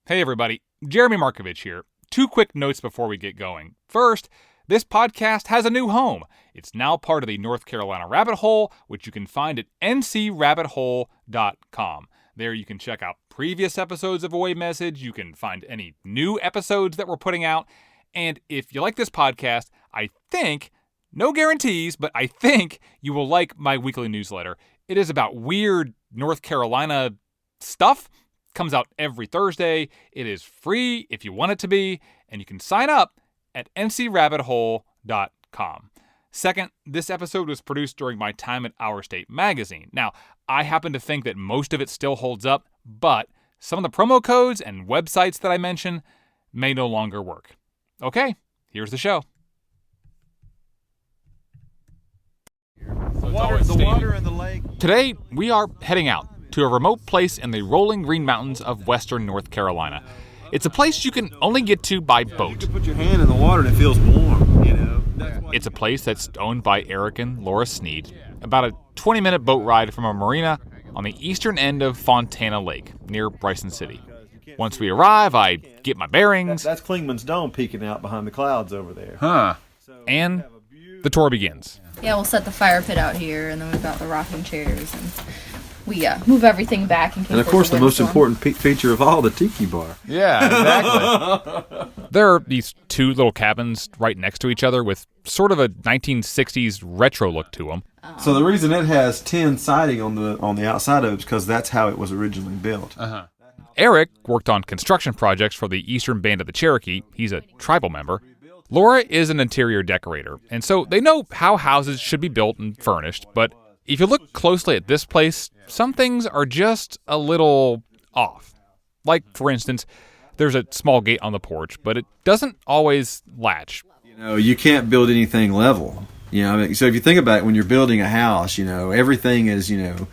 Hey everybody, Jeremy Markovich here. 2 quick notes before we get going. First, this podcast has a new home. It's now part of the North Carolina Rabbit Hole, which you can find at ncrabbithole.com. There you can check out previous episodes of Away Message, you can find any new episodes that we're putting out, and if you like this podcast, I think, no guarantees, but I think you will like my weekly newsletter. It is about weird North Carolina stuff. Comes out every Thursday. It is free if you want it to be, and you can sign up at ncrabbithole.com. Second, this episode was produced during my time at Our State Magazine. Now, I happen to think that most of it still holds up, but some of the promo codes and websites that I mention may no longer work. Okay, here's the show. The water in the lake. Today, we are heading out to a remote place in the rolling Green Mountains of western North Carolina. It's a place you can only get to by boat. You can put your hand in the water and it feels warm, you know. It's a place that's owned by Eric and Laura Sneed, about a 20-minute boat ride from a marina on the eastern end of Fontana Lake, near Bryson City. Once we arrive, I get my bearings. That's Klingman's Dome peeking out behind the clouds over there. And the tour begins. Yeah, we'll set the fire pit out here, and then we've got the rocking chairs, and we move everything back in case. And of course, the most important feature of all, the tiki bar. Yeah, exactly. There are these 2 little cabins right next to each other with sort of a 1960s retro look to them. So the reason it has tin siding on the outside of it is because that's how it was originally built. Eric worked on construction projects for the Eastern Band of the Cherokee. He's a tribal member. Laura is an interior decorator, and so they know how houses should be built and furnished, but if you look closely at this place, some things are just a little off. Like, for instance, there's a small gate on the porch, but it doesn't always latch. You know, you can't build anything level. You know, I mean, so if you think about it, when you're building a house, you know, everything is, you know,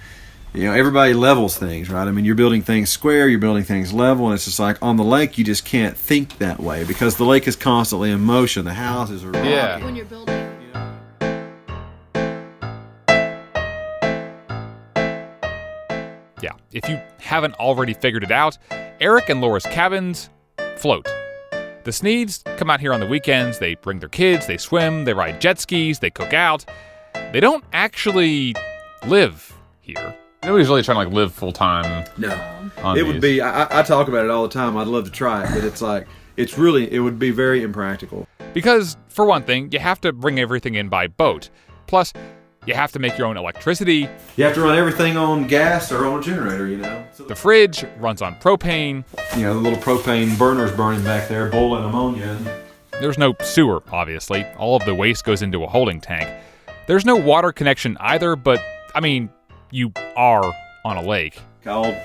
everybody levels things, right? I mean, you're building things square, you're building things level, and it's just like on the lake, you just can't think that way because the lake is constantly in motion. The houses are rocking. Yeah. When you're building. Yeah, if you haven't already figured it out, Eric and Laura's cabins float. The Sneeds come out here on the weekends, they bring their kids, they swim, they ride jet skis, they cook out. They don't actually live here. Nobody's really trying to live full-time. No. It would be, I talk about it all the time, I'd love to try it, but it's like, it would be very impractical. Because, for one thing, you have to bring everything in by boat. Plus, you have to make your own electricity. You have to run everything on gas or on a generator, you know. The fridge runs on propane. You know, the little propane burners burning back there, boiling ammonia. There's no sewer, obviously. All of the waste goes into a holding tank. There's no water connection either, but, I mean, you are on a lake. I'll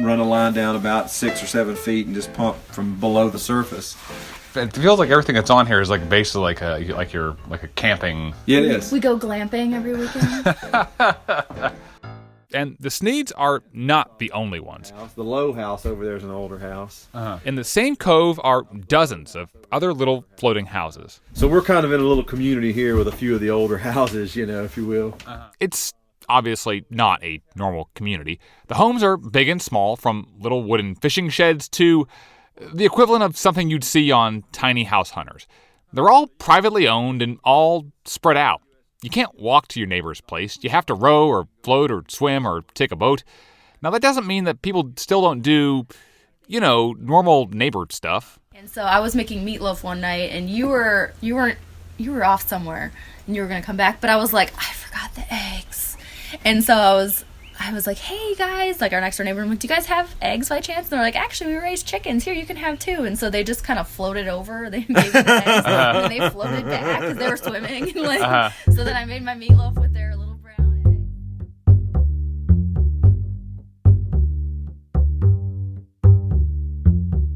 run a line down about 6 or 7 feet and just pump from below the surface. It feels like everything that's on here is basically like a camping. Yeah, it is. We go glamping every weekend. And the Sneeds are not the only ones. The low house over there is an older house. In the same cove are dozens of other little floating houses. So we're kind of in a little community here with a few of the older houses, you know, if you will. It's obviously not a normal community. The homes are big and small, from little wooden fishing sheds to the equivalent of something you'd see on Tiny House Hunters. They're all privately owned and all spread out. You can't walk to your neighbor's place. You have to row or float or swim or take a boat. Now, that doesn't mean that people still don't do, normal neighbor stuff. And so I was making meatloaf one night, and you were off somewhere, and you were gonna come back. But I was like, I forgot the eggs, and so I was like, hey guys, like our next door neighbor, I'm like, do you guys have eggs by chance? And they're like, actually, we raised chickens. Here, you can have 2. And so they just kind of floated over. They gave me the eggs, and they floated back because they were swimming. So then I made my meatloaf with their little brown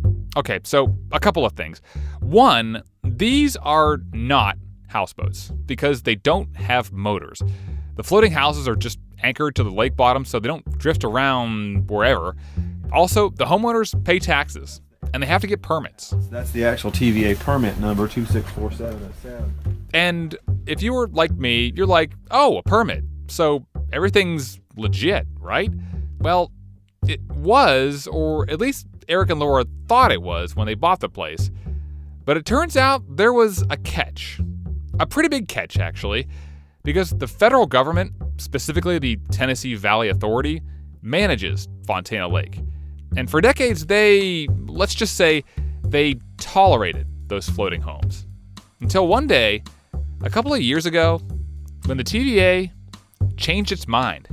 eggs. Okay, so a couple of things. One, these are not houseboats because they don't have motors. The floating houses are just anchored to the lake bottom so they don't drift around wherever. Also, the homeowners pay taxes, and they have to get permits. That's the actual TVA permit number, 264707. And if you were like me, you're like, oh, a permit. So everything's legit, right? Well, it was, or at least Eric and Laura thought it was when they bought the place. But it turns out there was a catch. A pretty big catch, actually, because the federal government, specifically the Tennessee Valley Authority, manages Fontana Lake. And for decades, let's just say, they tolerated those floating homes. Until one day, a couple of years ago, when the TVA changed its mind.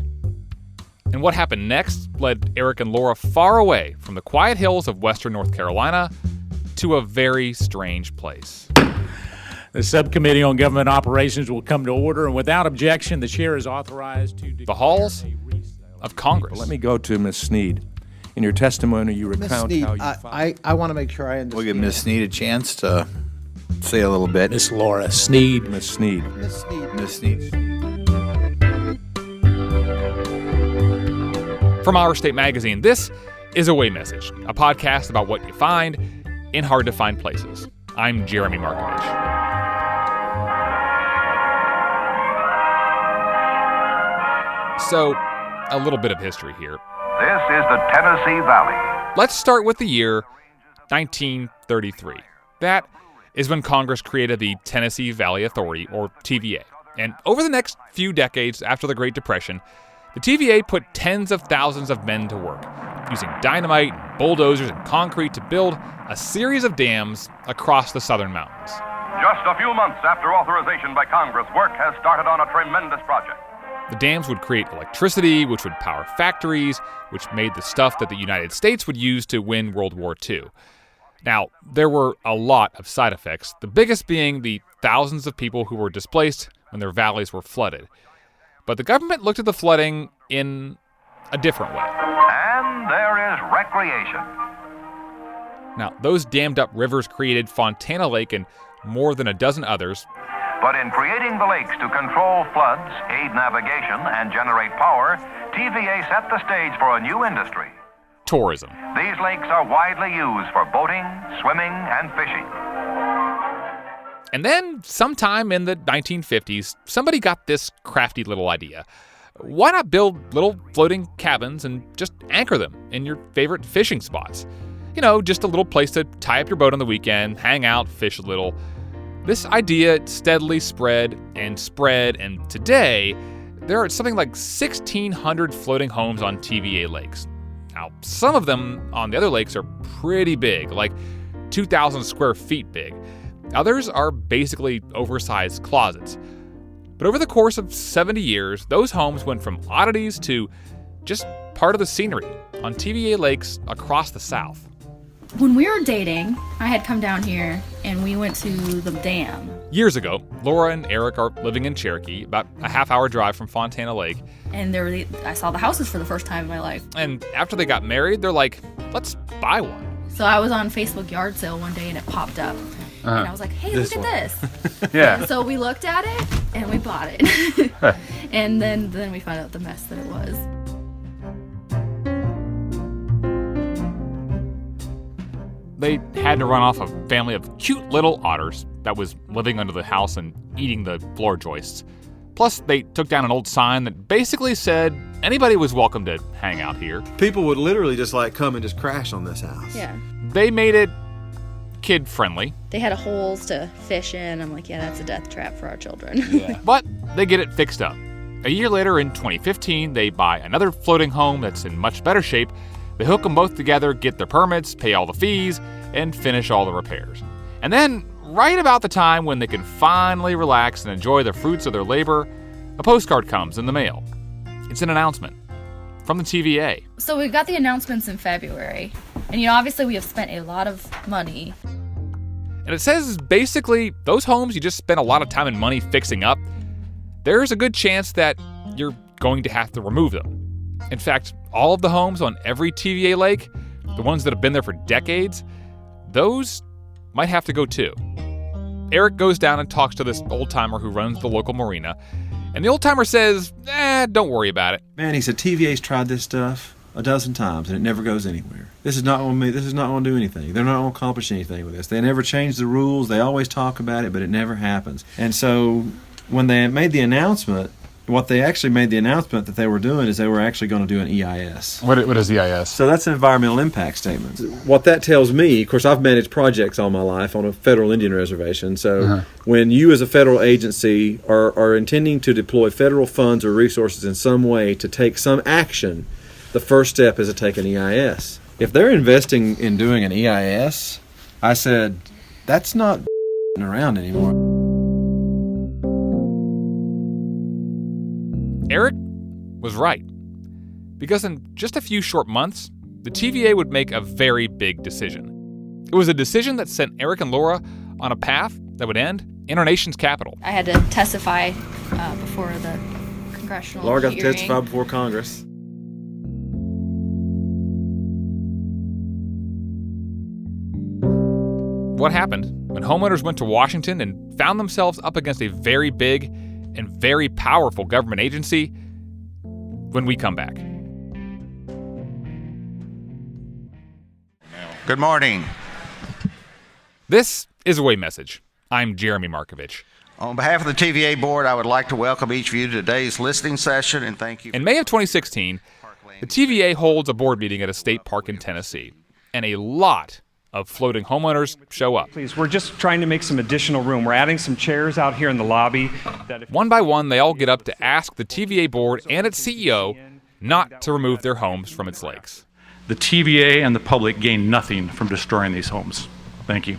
And what happened next led Eric and Laura far away from the quiet hills of western North Carolina to a very strange place. The Subcommittee on Government Operations will come to order, and without objection, the chair is authorized to declare the halls of Congress. Let me go to Ms. Sneed. In your testimony, you Ms. recount Sneed, how you I want to make sure I understand. We'll give Ms. Sneed a chance to say a little bit. Miss Laura Sneed. Ms. Sneed. Ms. Sneed. Ms. Sneed. From Our State Magazine, this is Away Message, a podcast about what you find in hard-to-find places. I'm Jeremy Markovich. So, a little bit of history here. This is the Tennessee Valley. Let's start with the year 1933. That is when Congress created the Tennessee Valley Authority, or TVA. And over the next few decades after the Great Depression, the TVA put tens of thousands of men to work, using dynamite, bulldozers, and concrete to build a series of dams across the southern mountains. Just a few months after authorization by Congress, work has started on a tremendous project. The dams would create electricity, which would power factories, which made the stuff that the United States would use to win World War II. Now, there were a lot of side effects, the biggest being the thousands of people who were displaced when their valleys were flooded. But the government looked at the flooding in a different way. And there is recreation. Now, those dammed up rivers created Fontana Lake and more than a dozen others. But in creating the lakes to control floods, aid navigation, and generate power, TVA set the stage for a new industry. Tourism. These lakes are widely used for boating, swimming, and fishing. And then, sometime in the 1950s, somebody got this crafty little idea. Why not build little floating cabins and just anchor them in your favorite fishing spots? You know, just a little place to tie up your boat on the weekend, hang out, fish a little. This idea steadily spread, and today, there are something like 1,600 floating homes on TVA lakes. Now, some of them on the other lakes are pretty big, like 2,000 square feet big. Others are basically oversized closets. But over the course of 70 years, those homes went from oddities to just part of the scenery on TVA lakes across the South. When we were dating, I had come down here and we went to the dam. Years ago, Laura and Eric are living in Cherokee, about a half-hour drive from Fontana Lake. And I saw the houses for the first time in my life. And after they got married, they're like, let's buy one. So I was on Facebook yard sale one day and it popped up. And I was like, hey, look at this. Yeah. And so we looked at it and we bought it. And then we found out the mess that it was. They had to run off a family of cute little otters that was living under the house and eating the floor joists. Plus, they took down an old sign that basically said anybody was welcome to hang out here. People would literally just come and just crash on this house. Yeah. They made it kid-friendly, They had holes to fish in. I'm like, yeah, that's a death trap for our children. but they get it fixed up. A year later, in 2015, they buy another floating home that's in much better shape. They hook them both together, get their permits, pay all the fees, and finish all the repairs. And then, right about the time when they can finally relax and enjoy the fruits of their labor, a postcard comes in the mail. It's an announcement from the TVA. So we got the announcements in February. And, obviously we have spent a lot of money. And it says basically those homes you just spent a lot of time and money fixing up, there's a good chance that you're going to have to remove them. In fact, all of the homes on every TVA lake, the ones that have been there for decades, those might have to go too. Eric goes down and talks to this old-timer who runs the local marina, and the old-timer says, don't worry about it. Man, he said, TVA's tried this stuff a dozen times and it never goes anywhere. This is not going to do anything. They're not going to accomplish anything with this. They never change the rules. They always talk about it, but it never happens. And so when they made the announcement, what they actually made the announcement that they were doing is they were actually going to do an EIS. What is EIS? So that's an environmental impact statement. What that tells me, of course, I've managed projects all my life on a federal Indian reservation. So when you as a federal agency are intending to deploy federal funds or resources in some way to take some action, the first step is to take an EIS. If they're investing in doing an EIS, I said, that's not around anymore. Eric was right. Because in just a few short months, the TVA would make a very big decision. It was a decision that sent Eric and Laura on a path that would end in our nation's capital. I had to testify before the congressional Laura got to hearing. testify before Congress. What happened when homeowners went to Washington and found themselves up against a very big and very powerful government agency? When we come back. Good morning. This is Away Message. I'm Jeremy Markovich. On behalf of the TVA board, I would like to welcome each of you to today's listening session and thank you. In May of 2016, the TVA holds a board meeting at a state park in Tennessee, and a lot of floating homeowners show up. Please, we're just trying to make some additional room. We're adding some chairs out here in the lobby. One by one, they all get up to ask the TVA board and its CEO not to remove their homes from its lakes. The TVA and the public gain nothing from destroying these homes. Thank you.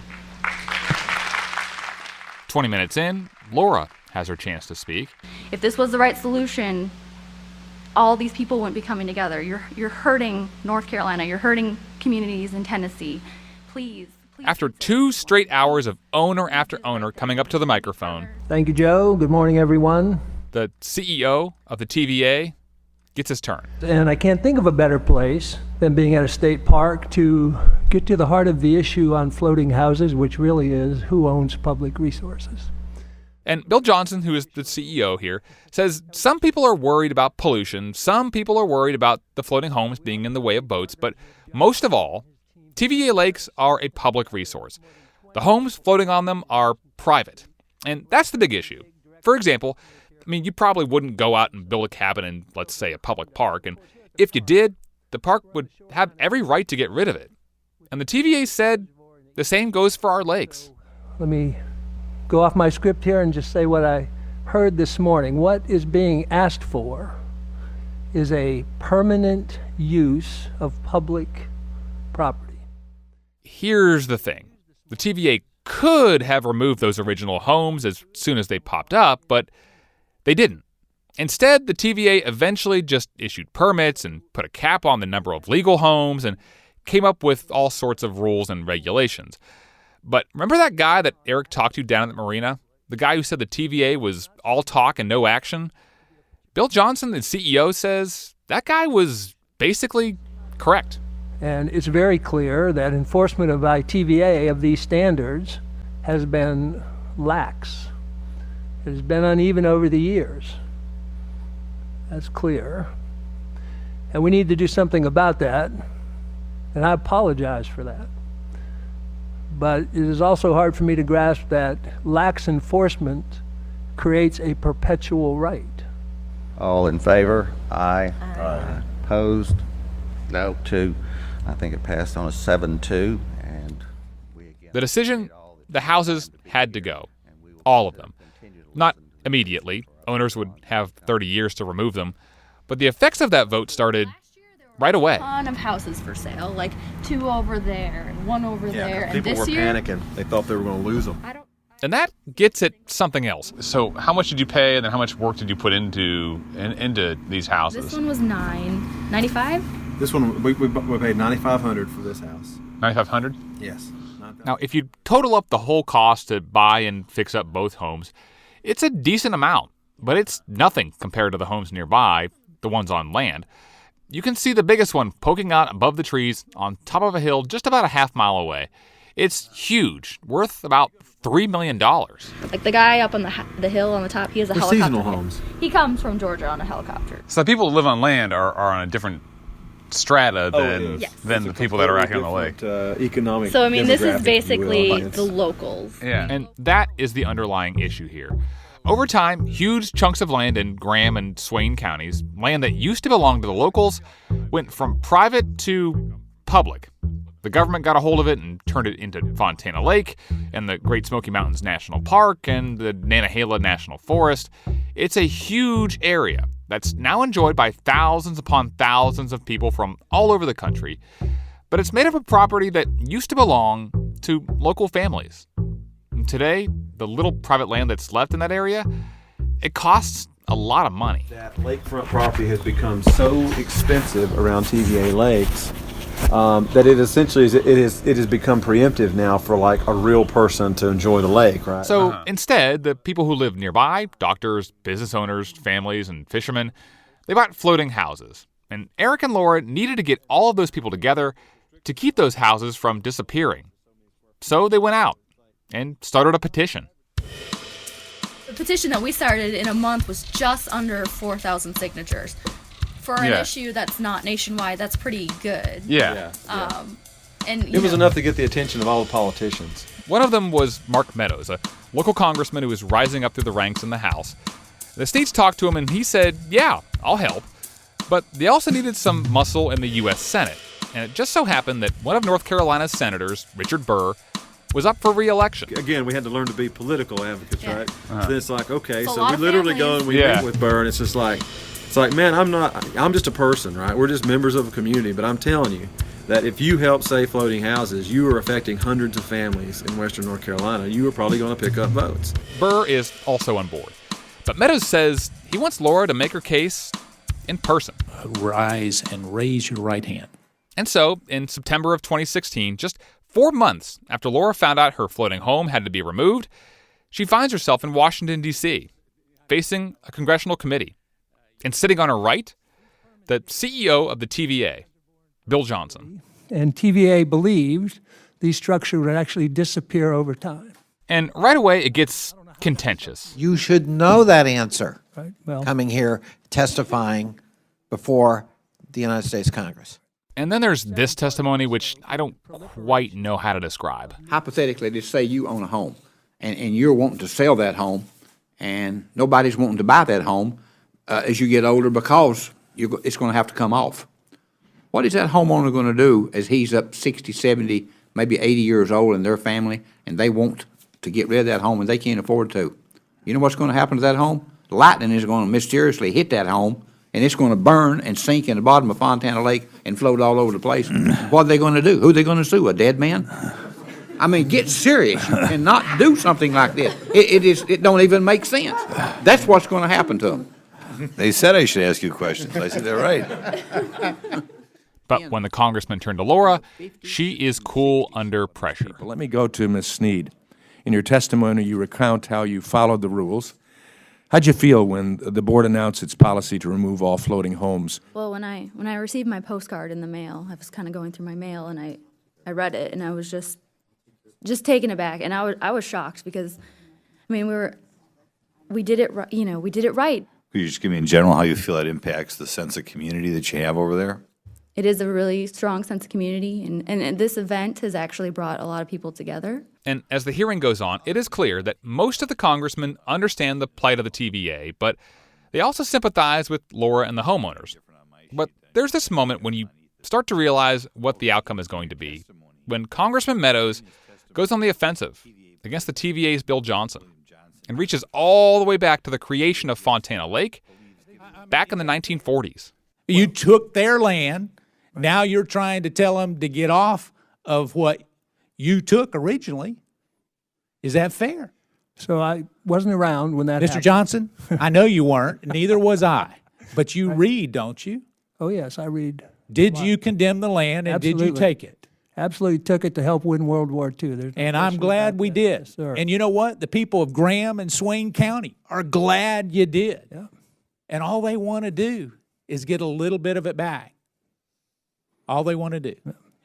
20 minutes in, Laura has her chance to speak. If this was the right solution, all these people wouldn't be coming together. You're hurting North Carolina. You're hurting communities in Tennessee. Please. After 2 straight hours of owner after owner coming up to the microphone. Thank you, Joe. Good morning, everyone. The CEO of the TVA gets his turn. And I can't think of a better place than being at a state park to get to the heart of the issue on floating houses, which really is who owns public resources. And Bill Johnson, who is the CEO here, says some people are worried about pollution, some people are worried about the floating homes being in the way of boats, but most of all, TVA lakes are a public resource. The homes floating on them are private. And that's the big issue. For example, you probably wouldn't go out and build a cabin in, let's say, a public park. And if you did, the park would have every right to get rid of it. And the TVA said the same goes for our lakes. Let me go off my script here and just say what I heard this morning. What is being asked for is a permanent use of public property. Here's the thing. The TVA could have removed those original homes as soon as they popped up, but they didn't. Instead, the TVA eventually just issued permits and put a cap on the number of legal homes and came up with all sorts of rules and regulations. But remember that guy that Eric talked to down at the marina? The guy who said the TVA was all talk and no action? Bill Johnson, the CEO, says that guy was basically correct. And it's very clear that enforcement by TVA of these standards has been lax. It has been uneven over the years. That's clear. And we need to do something about that. And I apologize for that. But it is also hard for me to grasp that lax enforcement creates a perpetual right. All in favor? Aye. Aye. Opposed? No. 2. I think it passed on a 7-2. And the decision, the houses had to go. All of them. Not immediately. Owners would have 30 years to remove them. But the effects of that vote started right away. A ton of houses for sale, like 2 over there and 1 over there. And People were panicking. They thought they were going to lose them. And that gets at something else. So how much did you pay, and then how much work did you put into these houses? This one was $995. This one, we paid $9,500 for this house. $9,500? Yes. Now, if you total up the whole cost to buy and fix up both homes, it's a decent amount, but it's nothing compared to the homes nearby, the ones on land. You can see the biggest one poking out above the trees on top of a hill just about a half-mile away. It's huge, worth about $3 million. Like the guy up on the hill on the top, he has a helicopter. Seasonal homes. He comes from Georgia on a helicopter. So the people who live on land are on a different strata than the people that are out here on the lake. Economic. So, this is basically the locals. Yeah. And that is the underlying issue here. Over time, huge chunks of land in Graham and Swain counties, land that used to belong to the locals, went from private to public. The government got a hold of it and turned it into Fontana Lake and the Great Smoky Mountains National Park and the Nantahala National Forest. It's a huge area that's now enjoyed by thousands upon thousands of people from all over the country. But it's made up of property that used to belong to local families. And today, the little private land that's left in that area, it costs a lot of money. That lakefront property has become so expensive around TVA lakes that it essentially it has become preemptive now for like a real person to enjoy the lake, right? So instead, the people who live nearby, doctors, business owners, families, and fishermen, they bought floating houses. And Eric and Laura needed to get all of those people together to keep those houses from disappearing. So they went out and started a petition. The petition that we started in a month was just under 4,000 signatures. For an issue that's not nationwide, that's pretty good. And it was enough to get the attention of all the politicians. One of them was Mark Meadows, a local congressman who was rising up through the ranks in the House. The states talked to him and he said, yeah, I'll help. But they also needed some muscle in the U.S. Senate. And it just so happened that one of North Carolina's senators, Richard Burr, was up for re-election. Again, we had to learn to be political advocates, right? So it's like, okay, It's so we literally go and we meet with Burr, and it's just like, man, I'm just a person, right? We're just members of a community, but I'm telling you that if you help save floating houses, you are affecting hundreds of families in Western North Carolina. You are probably going to pick up votes. Burr is also on board. But Meadows says he wants Laura to make her case in person. Rise and raise your right hand. And so, in September of 2016, just 4 months after Laura found out her floating home had to be removed, she finds herself in Washington, D.C., facing a congressional committee. And sitting on her right, the CEO of the TVA, Bill Johnson. And TVA believed these structures would actually disappear over time. And right away, it gets contentious. You should know that answer. Right. Well, Coming here, testifying before the United States Congress. And then there's this testimony, which I don't quite know how to describe. Hypothetically, just say you own a home, and you're wanting to sell that home, and nobody's wanting to buy that home as you get older because it's going to have to come off. What is that homeowner going to do as he's up 60, 70, maybe 80 years old in their family, and they want to get rid of that home and they can't afford to? You know what's going to happen to that home? Lightning is going to mysteriously hit that home, and it's going to burn and sink in the bottom of Fontana Lake and float all over the place. What are they going to do? Who are they going to sue? A dead man? I mean, get serious and not do something like this. It don't even make sense. That's what's going to happen to them. They said I should ask you questions. I said they're right. But when the congressman turned to Laura, she is cool under pressure. Let me go to Ms. Sneed. In your testimony, you recount how you followed the rules. How'd you feel when the board announced its policy to remove all floating homes? Well, when I received my postcard in the mail, I was kind of going through my mail and I read it and I was just taken aback, and I was shocked because, I mean, we did it right. Could you just give me in general how you feel that impacts the sense of community that you have over there? It is a really strong sense of community, and this event has actually brought a lot of people together. And as the hearing goes on, it is clear that most of the congressmen understand the plight of the TVA, but they also sympathize with Laura and the homeowners. But there's this moment when you start to realize what the outcome is going to be, when Congressman Meadows goes on the offensive against the TVA's Bill Johnson and reaches all the way back to the creation of Fontana Lake back in the 1940s. You took their land. Now you're trying to tell them to get off of what you took originally. Is that fair? So I wasn't around when that Mr. happened. Johnson, I know you weren't, neither was I. But you read, don't you? Oh, yes, I read. Did you condemn the land, and Absolutely. did you take it? Absolutely took it to help win World War II. And I'm glad we did. Yes, sir. And you know what? The people of Graham and Swain County are glad you did. Yeah. And all they want to do is get a little bit of it back. All they want to do.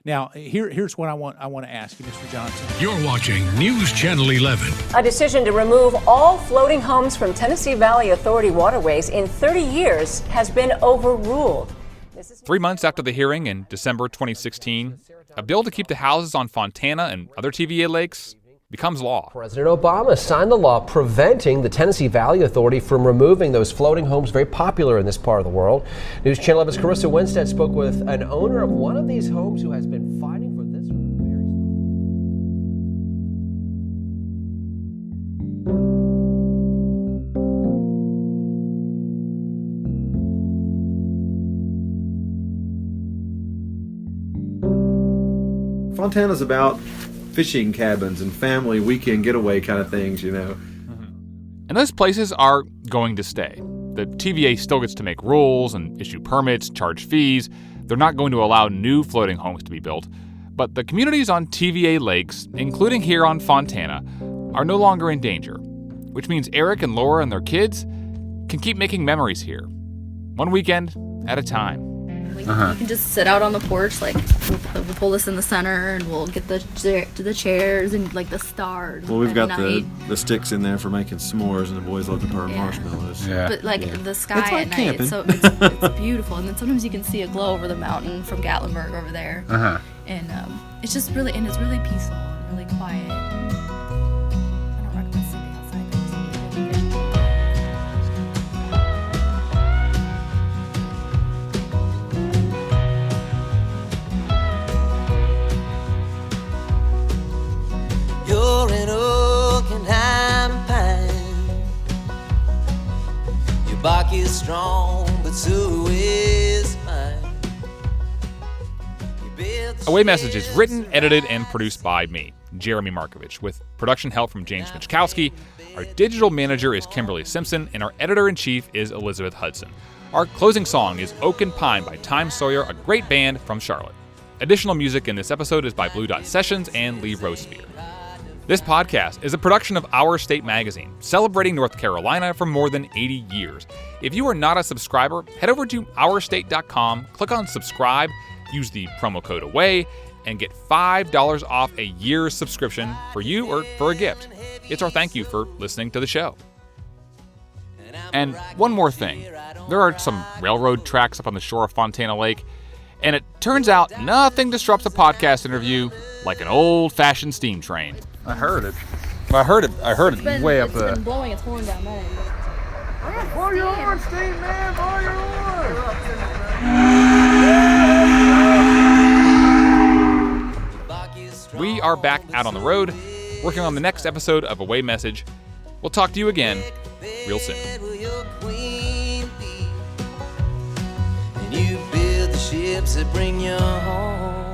Now, here's what I want to ask you, Mr. Johnson. You're watching News Channel 11. A decision to remove all floating homes from Tennessee Valley Authority waterways in 30 years has been overruled. 3 months after the hearing in December 2016, a bill to keep the houses on Fontana and other TVA lakes becomes law. President Obama signed the law preventing the Tennessee Valley Authority from removing those floating homes very popular in this part of the world. News Channel 11's Carissa Winstead spoke with an owner of one of these homes who has been fighting for this very Fontana's about fishing cabins and family weekend getaway kind of things, you know. And those places are going to stay. The TVA still gets to make rules and issue permits, charge fees. They're not going to allow new floating homes to be built. But the communities on TVA lakes, including here on Fontana, are no longer in danger, which means Eric and Laura and their kids can keep making memories here, one weekend at a time. You can just sit out on the porch, like we'll pull this in the center, and we'll get the chairs and like the stars. Well, we've got the sticks in there for making s'mores, and the boys love to burn marshmallows. Yeah. But like the sky It's like at night, camping. it's beautiful, and then sometimes you can see a glow over the mountain from Gatlinburg over there, and it's just really peaceful and really quiet. I don't recommend sleeping outside though. You're an oak and I'm pine. Your bark is strong, but so is mine. Away Message is written, edited, and produced by me, Jeremy Markovich, with production help from James Michkowski. Our digital manager is Kimberly Simpson, and our editor-in-chief is Elizabeth Hudson. Our closing song is Oak and Pine by Time Sawyer, a great band from Charlotte. Additional music in this episode is by Blue Dot Sessions and Lee Rosevere. This podcast is a production of Our State Magazine, celebrating North Carolina for more than 80 years. If you are not a subscriber, head over to ourstate.com, click on subscribe, use the promo code AWAY, and get $5 off a year's subscription for you or for a gift. It's our thank you for listening to the show. And one more thing. There are some railroad tracks up on the shore of Fontana Lake, and it turns out nothing disrupts a podcast interview like an old-fashioned steam train. I heard it. I heard it way up there. It's been blowing its horn down there. Blow your horn, Steve, man, blow your horn. We are back out on the road, working on the next episode of Away Message. We'll talk to you again real soon. And you build the ships that bring you home.